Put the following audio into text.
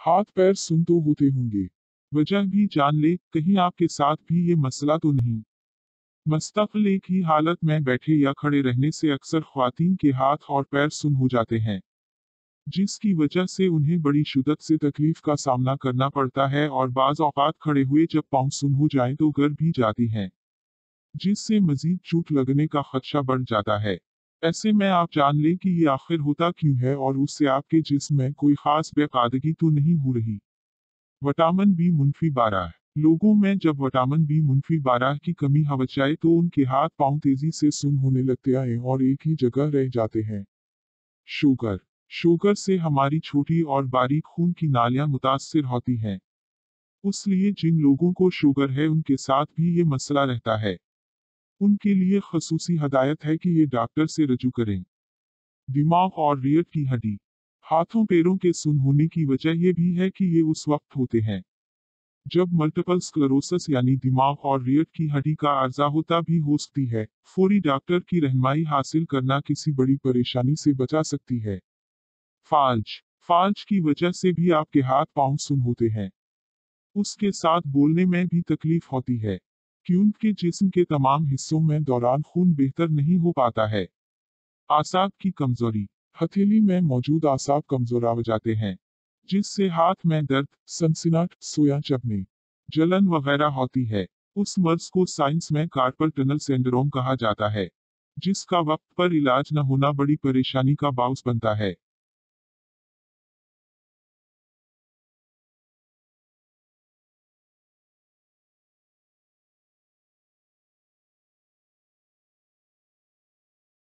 हाथ पैर सुन तो होते होंगे। वजह भी जान ले, कहीं आपके साथ भी ये मसला तो नहीं। मुस्तकिल एक ही हालत में बैठे या खड़े रहने से अक्सर ख्वातीन के हाथ और पैर सुन हो जाते हैं, जिसकी वजह से उन्हें बड़ी शिद्दत से तकलीफ का सामना करना पड़ता है और बाज औकात खड़े हुए जब पाँव सुन हो जाए तो गिर भी जाती हैं, जिससे मजीद चोट लगने का खदशा बढ़ जाता है। ऐसे में आप जान लें कि ये आखिर होता क्यों है और उससे आपके जिस्म में कोई खास बेकादगी तो नहीं हो रही। विटामिन बी मुनफी 12। लोगों में जब विटामिन बी मुनफी 12 की कमी हो जाए तो उनके हाथ पांव तेजी से सुन होने लगते हैं और एक ही जगह रह जाते हैं। शुगर। शुगर से हमारी छोटी और बारीक खून की नालियां मुतासर होती हैं। इसलिए जिन लोगों को शुगर है उनके साथ भी ये मसला रहता है। उनके लिए खसूसी हदायत है कि ये डॉक्टर से रजू करें। दिमाग और रीढ़ की हड्डी। हाथों पैरों के सुन होने की वजह यह भी है कि ये उस वक्त होते हैं जब मल्टीपल स्क्लेरोसिस यानी दिमाग और रीढ़ की हड्डी का आर्जा होता भी हो सकती है। फौरी डॉक्टर की रहनुमाई हासिल करना किसी बड़ी परेशानी से बचा सकती है। फाल्ज। फाल्ज की वजह से भी आपके हाथ पांव सुन होते हैं। उसके साथ बोलने में भी तकलीफ होती है, क्योंकि जिस्म के तमाम हिस्सों में दौरान खून बेहतर नहीं हो पाता है। आसाब की कमजोरी। हथेली में मौजूद आसाब कमजोर हो जाते हैं, जिससे हाथ में दर्द, सनसनाहट, सोया चबने, जलन वगैरह होती है। उस मर्ज को साइंस में कार्पल टनल सिंड्रोम कहा जाता है, जिसका वक्त पर इलाज न होना बड़ी परेशानी का बाउस बनता है।